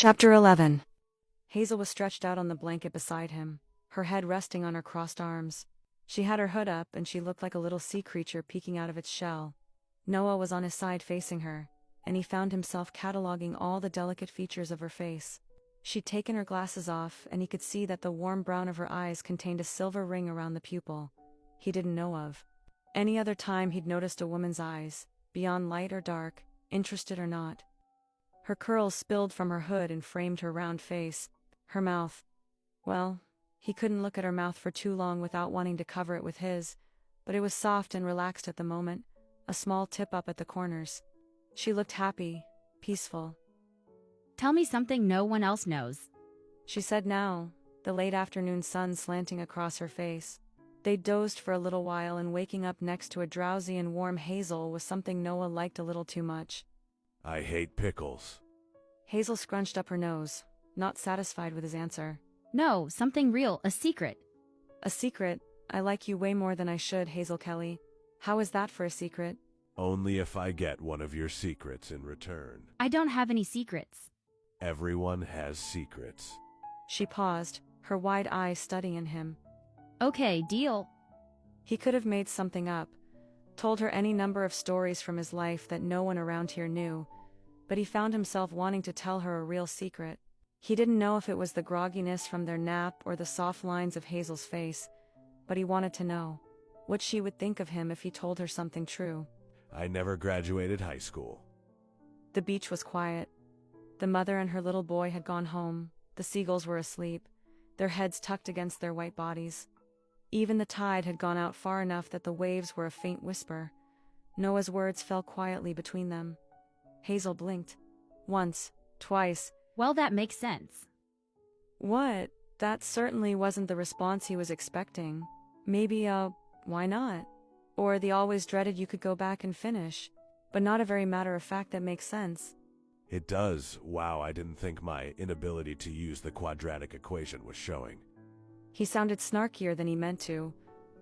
Chapter 11. Hazel was stretched out on the blanket beside him, her head resting on her crossed arms. She had her hood up and she looked like a little sea creature peeking out of its shell. Noah was on his side facing her, and he found himself cataloging all the delicate features of her face. She'd taken her glasses off and he could see that the warm brown of her eyes contained a silver ring around the pupil he didn't know of. Any other time he'd noticed a woman's eyes, beyond light or dark, interested or not. Her curls spilled from her hood and framed her round face. Her mouth. Well, he couldn't look at her mouth for too long without wanting to cover it with his, but it was soft and relaxed at the moment, a small tip up at the corners. She looked happy, peaceful. Tell me something no one else knows, she said now, the late afternoon sun slanting across her face. They dozed for a little while, and waking up next to a drowsy and warm Hazel was something Noah liked a little too much. I hate pickles. Hazel scrunched up her nose, not satisfied with his answer. No, something real, a secret. A secret? I like you way more than I should, Hazel Kelly. How is that for a secret? Only if I get one of your secrets in return. I don't have any secrets. Everyone has secrets. She paused, her wide eyes studying him. Okay, deal. He could have made something up, told her any number of stories from his life that no one around here knew, but he found himself wanting to tell her a real secret. He didn't know if it was the grogginess from their nap or the soft lines of Hazel's face, but he wanted to know what she would think of him if he told her something true. I never graduated high school. The beach was quiet. The mother and her little boy had gone home. The seagulls were asleep, their heads tucked against their white bodies. Even the tide had gone out far enough that the waves were a faint whisper. Noah's words fell quietly between them. Hazel blinked. Once, twice. Well, that makes sense. What? That certainly wasn't the response he was expecting. Maybe, why not? Or the always dreaded you could go back and finish. But not a very matter-of-fact that makes sense. It does. Wow, I didn't think my inability to use the quadratic equation was showing. He sounded snarkier than he meant to,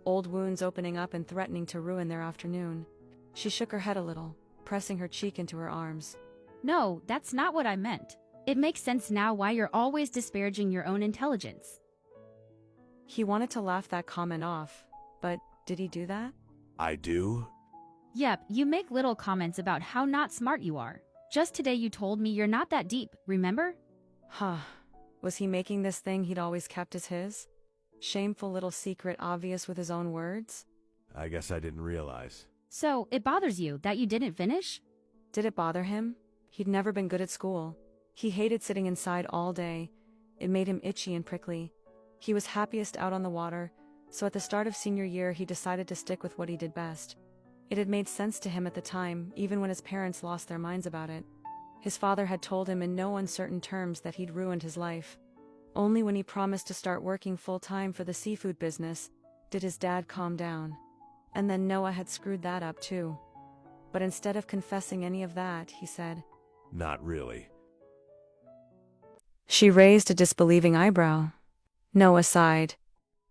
old wounds opening up and threatening to ruin their afternoon. She shook her head a little, pressing her cheek into her arms. No, that's not what I meant. It makes sense now why you're always disparaging your own intelligence. He wanted to laugh that comment off, but did he do that? I do? Yep, you make little comments about how not smart you are. Just today you told me you're not that deep, remember? Huh. Was he making this thing he'd always kept as his? Shameful little secret obvious with his own words? I guess I didn't realize. So, it bothers you that you didn't finish? Did it bother him? He'd never been good at school. He hated sitting inside all day. It made him itchy and prickly. He was happiest out on the water, so at the start of senior year he decided to stick with what he did best. It had made sense to him at the time, even when his parents lost their minds about it. His father had told him in no uncertain terms that he'd ruined his life. Only when he promised to start working full-time for the seafood business did his dad calm down. And then Noah had screwed that up too. But instead of confessing any of that, he said, Not really. She raised a disbelieving eyebrow. Noah sighed.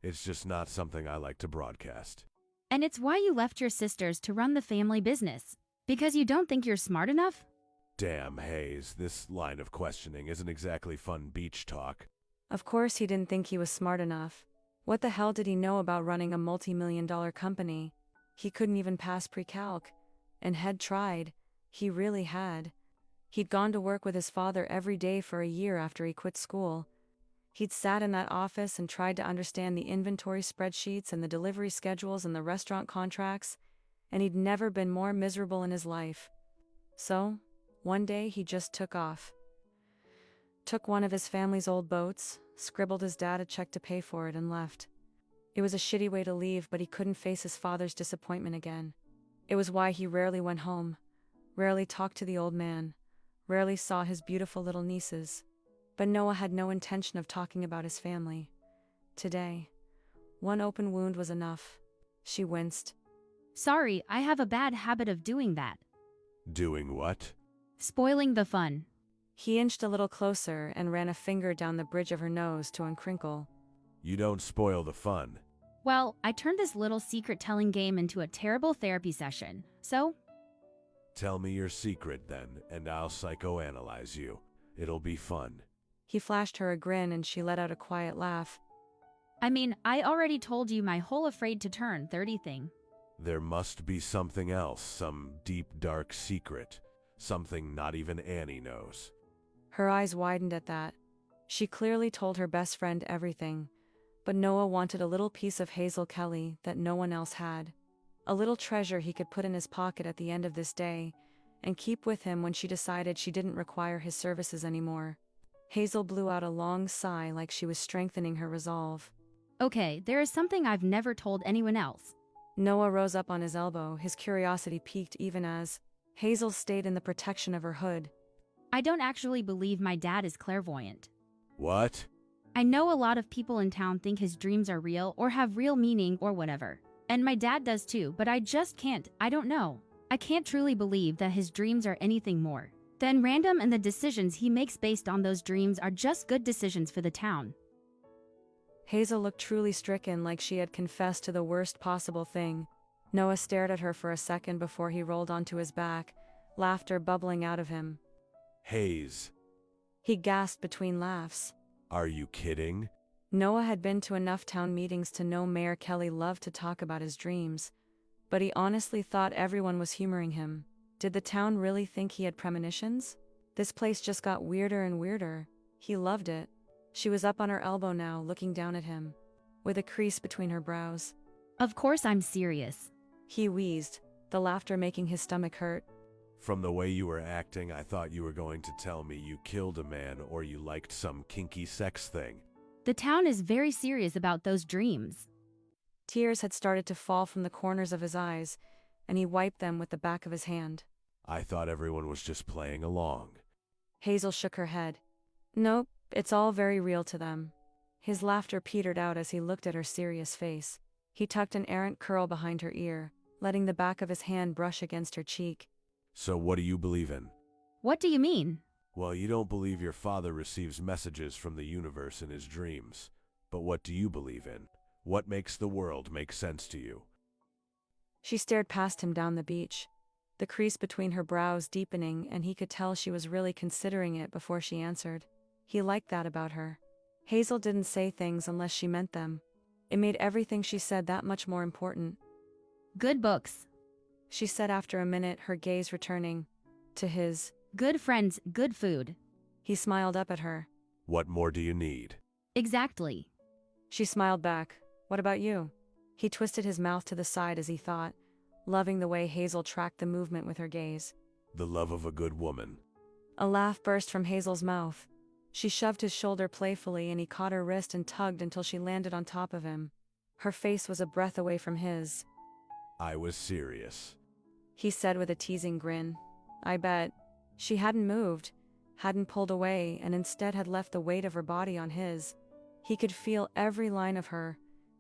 It's just not something I like to broadcast. And it's why you left your sisters to run the family business. Because you don't think you're smart enough? Damn, Hayes, this line of questioning isn't exactly fun beach talk. Of course he didn't think he was smart enough. What the hell did he know about running a multi-million-dollar company? He couldn't even pass pre-calc. And had tried. He really had. He'd gone to work with his father every day for a year after he quit school. He'd sat in that office and tried to understand the inventory spreadsheets and the delivery schedules and the restaurant contracts, and he'd never been more miserable in his life. So, one day he just took off. Took one of his family's old boats, scribbled his dad a check to pay for it, and left. It was a shitty way to leave, but he couldn't face his father's disappointment again. It was why he rarely went home, rarely talked to the old man, rarely saw his beautiful little nieces. But Noah had no intention of talking about his family. Today, one open wound was enough. She winced. Sorry, I have a bad habit of doing that. Doing what? Spoiling the fun. He inched a little closer and ran a finger down the bridge of her nose to uncrinkle. You don't spoil the fun. Well, I turned this little secret-telling game into a terrible therapy session, so? Tell me your secret then, and I'll psychoanalyze you. It'll be fun. He flashed her a grin and she let out a quiet laugh. I mean, I already told you my whole afraid to turn 30 thing. There must be something else, some deep dark secret. Something not even Annie knows. Her eyes widened at that. She clearly told her best friend everything, but Noah wanted a little piece of Hazel Kelly that no one else had. A little treasure he could put in his pocket at the end of this day, and keep with him when she decided she didn't require his services anymore. Hazel blew out a long sigh like she was strengthening her resolve. Okay, there is something I've never told anyone else. Noah rose up on his elbow, his curiosity piqued even as Hazel stayed in the protection of her hood. I don't actually believe my dad is clairvoyant. What? I know a lot of people in town think his dreams are real or have real meaning or whatever. And my dad does too, but I just can't, I don't know. I can't truly believe that his dreams are anything more than random, and the decisions he makes based on those dreams are just good decisions for the town. Hazel looked truly stricken, like she had confessed to the worst possible thing. Noah stared at her for a second before he rolled onto his back, laughter bubbling out of him. Hayes, He gasped between laughs. are you kidding? Noah had been to enough town meetings to know Mayor Kelly loved to talk about his dreams, but he honestly thought everyone was humoring him. Did the town really think he had premonitions? This place just got weirder and weirder. He loved it. She was up on her elbow now, looking down at him, with a crease between her brows. Of course I'm serious. He wheezed, the laughter making his stomach hurt. From the way you were acting, I thought you were going to tell me you killed a man or you liked some kinky sex thing. The town is very serious about those dreams. Tears had started to fall from the corners of his eyes, and he wiped them with the back of his hand. I thought everyone was just playing along. Hazel shook her head. Nope, it's all very real to them. His laughter petered out as he looked at her serious face. He tucked an errant curl behind her ear, letting the back of his hand brush against her cheek. So what do you believe in? What do you mean? Well, you don't believe your father receives messages from the universe in his dreams. But what do you believe in? What makes the world make sense to you? She stared past him down the beach, the crease between her brows deepening, and he could tell she was really considering it before she answered. He liked that about her. Hazel didn't say things unless she meant them. It made everything she said that much more important. Good books. She said after a minute, her gaze returning to his. Good friends, good food. He smiled up at her. What more do you need? Exactly. She smiled back. What about you? He twisted his mouth to the side as he thought, loving the way Hazel tracked the movement with her gaze. The love of a good woman. A laugh burst from Hazel's mouth. She shoved his shoulder playfully and he caught her wrist and tugged until she landed on top of him. Her face was a breath away from his. I was serious. He said with a teasing grin. I bet. She hadn't moved, hadn't pulled away, and instead had left the weight of her body on his. He could feel every line of her,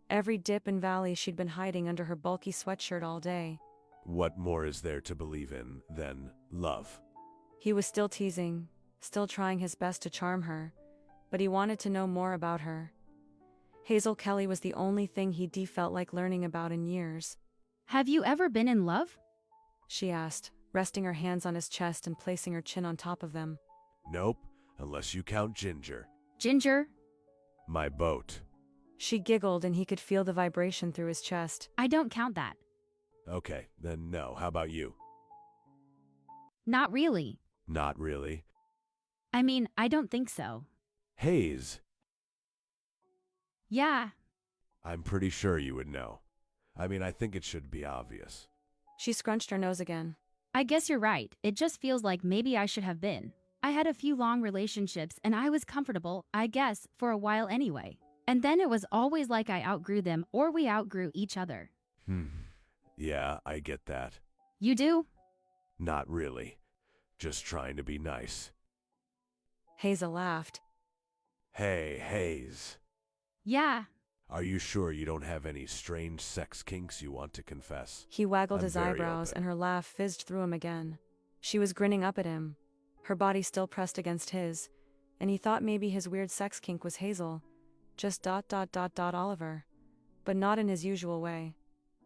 every dip and valley she'd been hiding under her bulky sweatshirt all day. What more is there to believe in than love? He was still teasing, still trying his best to charm her, but he wanted to know more about her. Hazel Kelly was the only thing he felt like learning about in years. Have you ever been in love? She asked, resting her hands on his chest and placing her chin on top of them. Nope, unless you count Ginger. Ginger? My boat. She giggled and he could feel the vibration through his chest. I don't count that. Okay, then no. How about you? Not really. Not really. I mean, I don't think so. Hayes, Yeah. I'm pretty sure you would know. I mean, I think it should be obvious. She scrunched her nose again. I guess you're right. It just feels like maybe I should have been. I had a few long relationships and I was comfortable, I guess, for a while anyway. And then it was always like I outgrew them or we outgrew each other. Yeah, I get that. You do? Not really. Just trying to be nice. Hazel laughed. Hey, Hayes. Yeah. Are you sure you don't have any strange sex kinks you want to confess? He waggled I'm his very eyebrows open. and her laugh fizzed through him again. She was grinning up at him, her body still pressed against his, and he thought maybe his weird sex kink was Hazel. Just Oliver. But not in his usual way.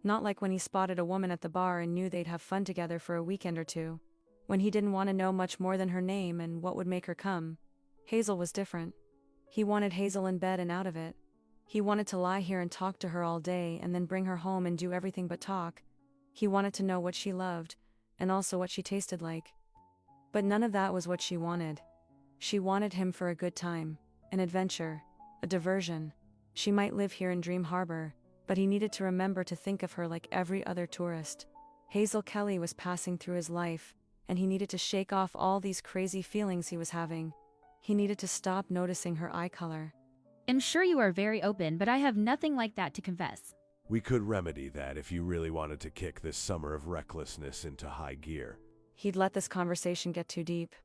Not like when he spotted a woman at the bar and knew they'd have fun together for a weekend or two. when he didn't want to know much more than her name and what would make her come. Hazel was different. He wanted Hazel in bed and out of it. He wanted to lie here and talk to her all day and then bring her home and do everything but talk. He wanted to know what she loved, and also what she tasted like. But none of that was what she wanted. She wanted him for a good time, an adventure, a diversion. She might live here in Dream Harbor, but he needed to remember to think of her like every other tourist. Hazel Kelly was passing through his life, and he needed to shake off all these crazy feelings he was having. He needed to stop noticing her eye color. I'm sure you are very open, but I have nothing like that to confess. We could remedy that if you really wanted to kick this summer of recklessness into high gear. He'd let this conversation get too deep.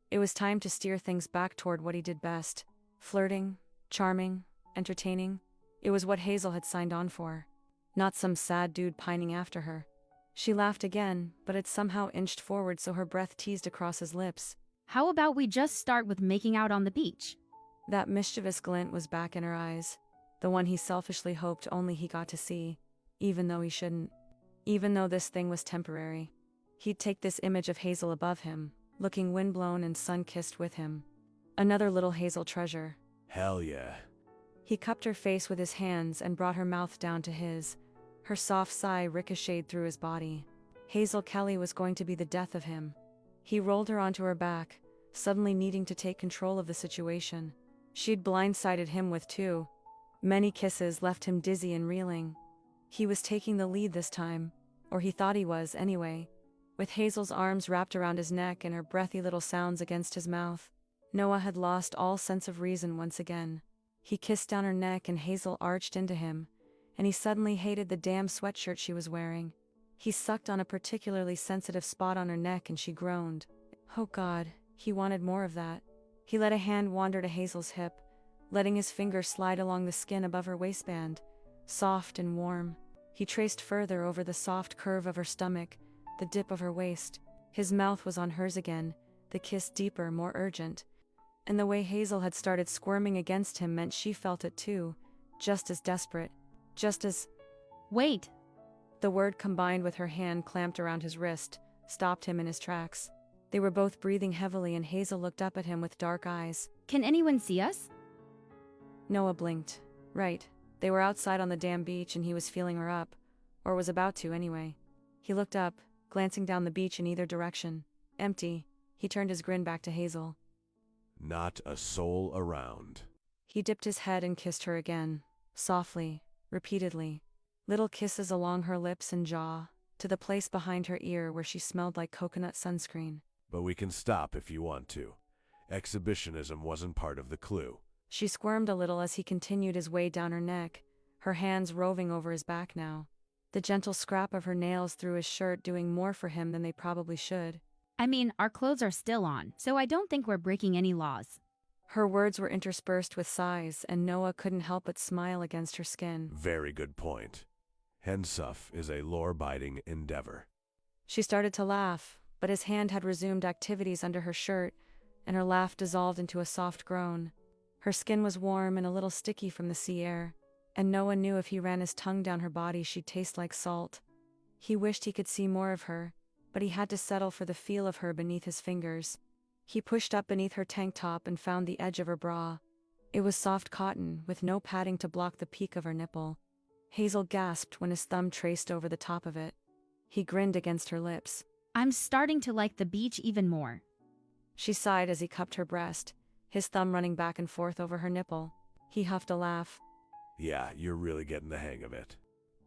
It was time to steer things back toward what he did best. Flirting, charming, entertaining. It was what Hazel had signed on for. Not some sad dude pining after her. She laughed again, but it somehow inched forward so her breath teased across his lips. How about we just start with making out on the beach? That mischievous glint was back in her eyes. The one he selfishly hoped only he got to see, even though he shouldn't. Even though this thing was temporary. He'd take this image of Hazel above him, looking windblown and sun-kissed with him. Another little Hazel treasure. Hell yeah. He cupped her face with his hands and brought her mouth down to his. Her soft sigh ricocheted through his body. Hazel Kelly was going to be the death of him. He rolled her onto her back, suddenly needing to take control of the situation. She'd blindsided him with too many kisses left him dizzy and reeling. He was taking the lead this time, or he thought he was anyway. With Hazel's arms wrapped around his neck and her breathy little sounds against his mouth, Noah had lost all sense of reason once again. He kissed down her neck and Hazel arched into him, and he suddenly hated the damn sweatshirt she was wearing. He sucked on a particularly sensitive spot on her neck and she groaned. Oh God, he wanted more of that. He let a hand wander to Hazel's hip, letting his finger slide along the skin above her waistband, soft and warm. He traced further over the soft curve of her stomach, the dip of her waist. His mouth was on hers again, the kiss deeper, more urgent. And the way Hazel had started squirming against him meant she felt it too, just as desperate, just as... Wait! The word combined with her hand clamped around his wrist, stopped him in his tracks. They were both breathing heavily and Hazel looked up at him with dark eyes. Can anyone see us? Noah blinked. Right. They were outside on the damn beach and he was feeling her up. Or was about to anyway. He looked up, glancing down the beach in either direction. Empty. He turned his grin back to Hazel. Not a soul around. He dipped his head and kissed her again. Softly. Repeatedly. Little kisses along her lips and jaw, to the place behind her ear where she smelled like coconut sunscreen. But we can stop if you want to. Exhibitionism wasn't part of the clue. She squirmed a little as he continued his way down her neck, her hands roving over his back now. The gentle scrap of her nails through his shirt doing more for him than they probably should. I mean, our clothes are still on, so I don't think we're breaking any laws. Her words were interspersed with sighs, and Noah couldn't help but smile against her skin. Very good point. Hensuff is a law-abiding endeavor. She started to laugh, but his hand had resumed activities under her shirt, and her laugh dissolved into a soft groan. Her skin was warm and a little sticky from the sea air, and Noah knew if he ran his tongue down her body she'd taste like salt. He wished he could see more of her, but he had to settle for the feel of her beneath his fingers. He pushed up beneath her tank top and found the edge of her bra. It was soft cotton, with no padding to block the peak of her nipple. Hazel gasped when his thumb traced over the top of it. He grinned against her lips. I'm starting to like the beach even more. She sighed as he cupped her breast, his thumb running back and forth over her nipple. He huffed a laugh. Yeah, you're really getting the hang of it.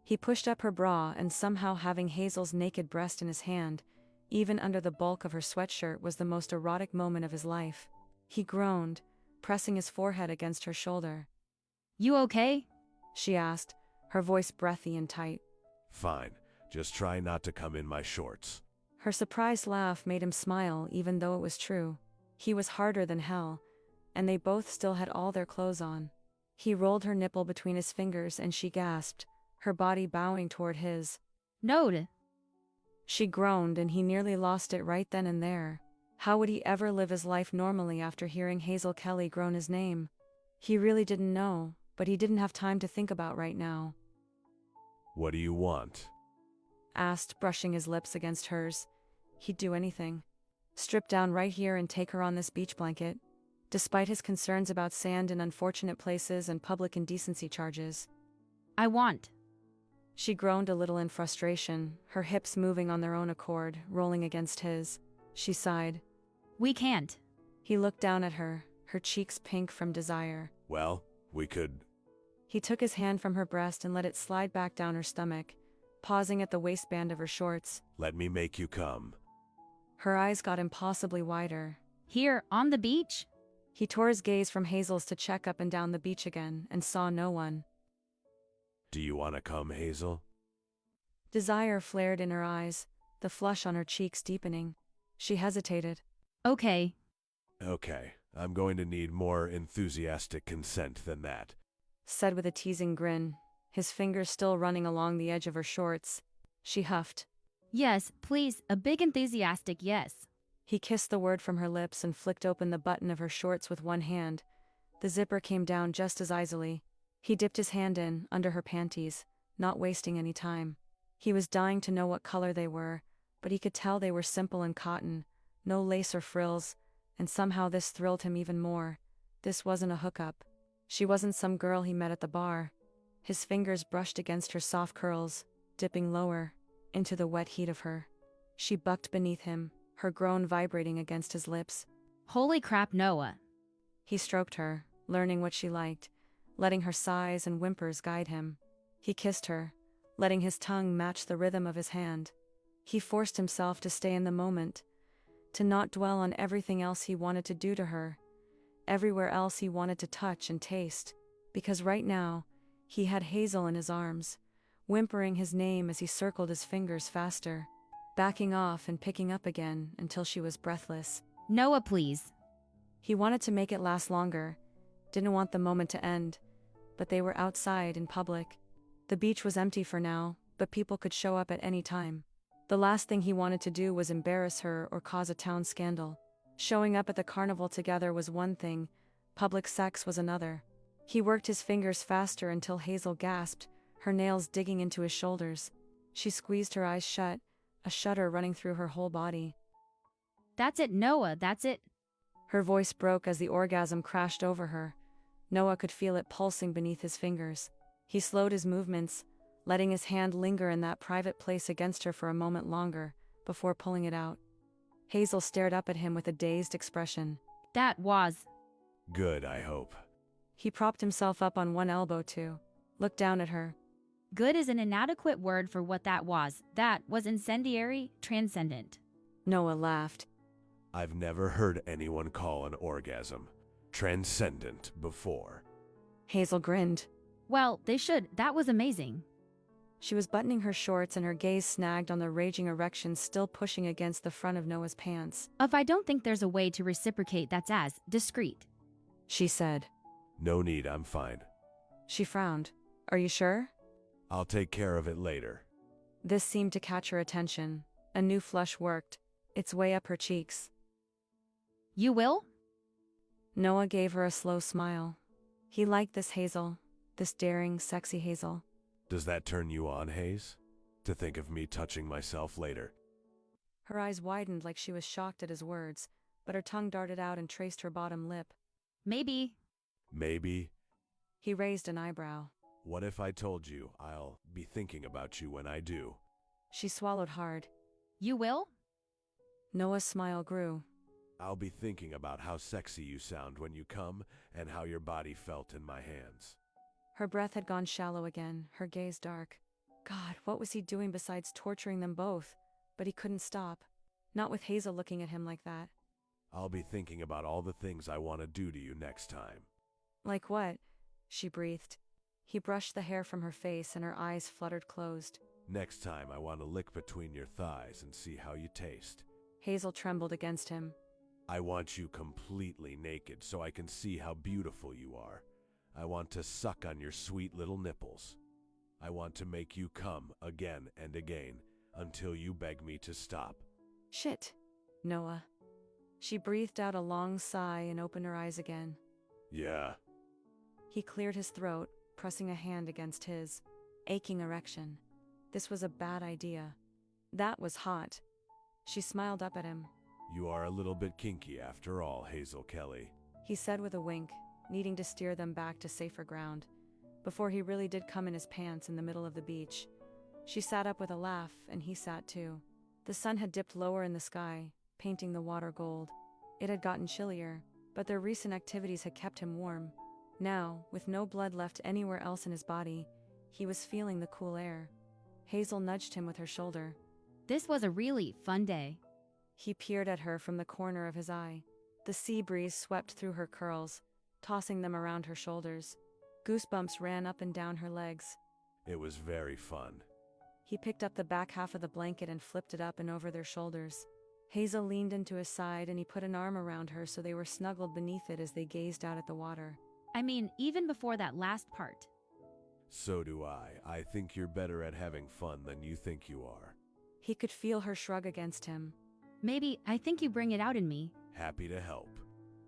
He pushed up her bra and somehow having Hazel's naked breast in his hand, even under the bulk of her sweatshirt, was the most erotic moment of his life. He groaned, pressing his forehead against her shoulder. You okay? She asked, her voice breathy and tight. Fine, just try not to come in my shorts. Her surprised laugh made him smile even though it was true. He was harder than hell, and they both still had all their clothes on. He rolled her nipple between his fingers and she gasped, her body bowing toward his. No. She groaned and he nearly lost it right then and there. How would he ever live his life normally after hearing Hazel Kelly groan his name? He really didn't know, but he didn't have time to think about right now. What do you want? Asked, brushing his lips against hers. He'd do anything. Strip down right here and take her on this beach blanket. Despite his concerns about sand in unfortunate places and public indecency charges. I want. She groaned a little in frustration, her hips moving on their own accord, rolling against his. She sighed. We can't. He looked down at her, her cheeks pink from desire. Well, we could. He took his hand from her breast and let it slide back down her stomach, pausing at the waistband of her shorts. Let me make you come. Her eyes got impossibly wider. Here, on the beach? He tore his gaze from Hazel's to check up and down the beach again, and saw no one. Do you want to come, Hazel? Desire flared in her eyes, the flush on her cheeks deepening. She hesitated. Okay. Okay, I'm going to need more enthusiastic consent than that. Said with a teasing grin, his fingers still running along the edge of her shorts. She huffed. Yes, please, a big enthusiastic yes. He kissed the word from her lips and flicked open the button of her shorts with one hand. The zipper came down just as easily. He dipped his hand in, under her panties, not wasting any time. He was dying to know what color they were, but he could tell they were simple and cotton, no lace or frills, and somehow this thrilled him even more. This wasn't a hookup. She wasn't some girl he met at the bar. His fingers brushed against her soft curls, dipping lower, into the wet heat of her. She bucked beneath him, her groan vibrating against his lips. Holy crap, Noah. He stroked her, learning what she liked, letting her sighs and whimpers guide him. He kissed her, letting his tongue match the rhythm of his hand. He forced himself to stay in the moment, to not dwell on everything else he wanted to do to her, everywhere else he wanted to touch and taste, because right now, he had Hazel in his arms, whimpering his name as he circled his fingers faster, backing off and picking up again until she was breathless. Noah, please. He wanted to make it last longer, didn't want the moment to end, but they were outside in public. The beach was empty for now, but people could show up at any time. The last thing he wanted to do was embarrass her or cause a town scandal. Showing up at the carnival together was one thing, public sex was another. He worked his fingers faster until Hazel gasped, her nails digging into his shoulders. She squeezed her eyes shut, a shudder running through her whole body. That's it, Noah, that's it. Her voice broke as the orgasm crashed over her. Noah could feel it pulsing beneath his fingers. He slowed his movements, letting his hand linger in that private place against her for a moment longer, before pulling it out. Hazel stared up at him with a dazed expression. That was. Good, I hope. He propped himself up on one elbow to look down at her. Good is an inadequate word for what that was. That was incendiary, transcendent. Noah laughed. I've never heard anyone call an orgasm transcendent before. Hazel grinned. Well, they should. That was amazing. She was buttoning her shorts and her gaze snagged on the raging erection still pushing against the front of Noah's pants. I don't think there's a way to reciprocate that's as discreet. She said. No need, I'm fine. She frowned. Are you sure? I'll take care of it later. This seemed to catch her attention. A new flush worked, its way up her cheeks. You will? Noah gave her a slow smile. He liked this Hazel, this daring, sexy Hazel. Does that turn you on, Hayes? To think of me touching myself later? Her eyes widened like she was shocked at his words, but her tongue darted out and traced her bottom lip. Maybe. Maybe? He raised an eyebrow. What if I told you I'll be thinking about you when I do? She swallowed hard. You will? Noah's smile grew. I'll be thinking about how sexy you sound when you come and how your body felt in my hands. Her breath had gone shallow again, her gaze dark. God, what was he doing besides torturing them both? But he couldn't stop. Not with Hazel looking at him like that. I'll be thinking about all the things I want to do to you next time. Like what? She breathed. He brushed the hair from her face and her eyes fluttered closed. Next time I want to lick between your thighs and see how you taste. Hazel trembled against him. I want you completely naked so I can see how beautiful you are. I want to suck on your sweet little nipples. I want to make you come again and again until you beg me to stop. Shit, Noah. She breathed out a long sigh and opened her eyes again. Yeah. He cleared his throat, pressing a hand against his aching erection. This was a bad idea. That was hot. She smiled up at him. You are a little bit kinky after all, Hazel Kelly. he said with a wink, needing to steer them back to safer ground, before he really did come in his pants in the middle of the beach. She sat up with a laugh, and he sat too. The sun had dipped lower in the sky, painting the water gold. It had gotten chillier, but their recent activities had kept him warm. Now, with no blood left anywhere else in his body, he was feeling the cool air. Hazel nudged him with her shoulder. This was a really fun day. He peered at her from the corner of his eye. The sea breeze swept through her curls, tossing them around her shoulders. Goosebumps ran up and down her legs. It was very fun. He picked up the back half of the blanket and flipped it up and over their shoulders. Hazel leaned into his side and he put an arm around her so they were snuggled beneath it as they gazed out at the water. I mean, even before that last part. So do I. I think you're better at having fun than you think you are. He could feel her shrug against him. Maybe I think you bring it out in me. Happy to help.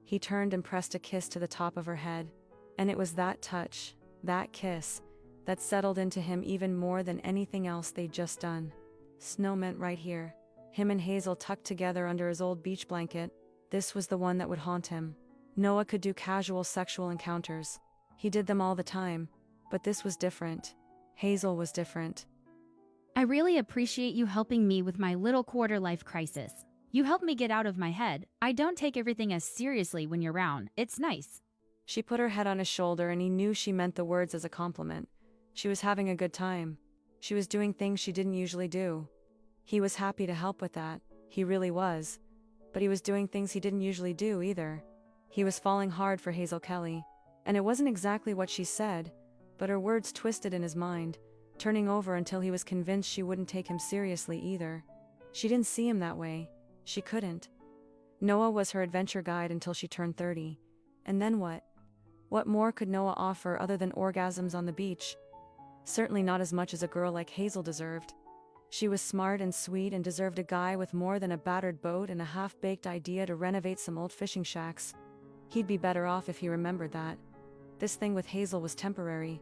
He turned and pressed a kiss to the top of her head. And it was that touch, that kiss, that settled into him even more than anything else they'd just done. Snow meant right here. Him and Hazel tucked together under his old beach blanket. This was the one that would haunt him. Noah could do casual sexual encounters. He did them all the time. But this was different. Hazel was different. I really appreciate you helping me with my little quarter-life crisis. You helped me get out of my head. I don't take everything as seriously when you're around. It's nice. She put her head on his shoulder and he knew she meant the words as a compliment. She was having a good time. She was doing things she didn't usually do. He was happy to help with that. He really was. But he was doing things he didn't usually do either. He was falling hard for Hazel Kelly. And it wasn't exactly what she said, but her words twisted in his mind, turning over until he was convinced she wouldn't take him seriously either. She didn't see him that way. She couldn't. Noah was her adventure guide until she turned 30. And then what? What more could Noah offer other than orgasms on the beach? Certainly not as much as a girl like Hazel deserved. She was smart and sweet and deserved a guy with more than a battered boat and a half-baked idea to renovate some old fishing shacks. He'd be better off if he remembered that. This thing with Hazel was temporary.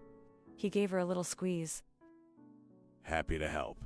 He gave her a little squeeze. Happy to help.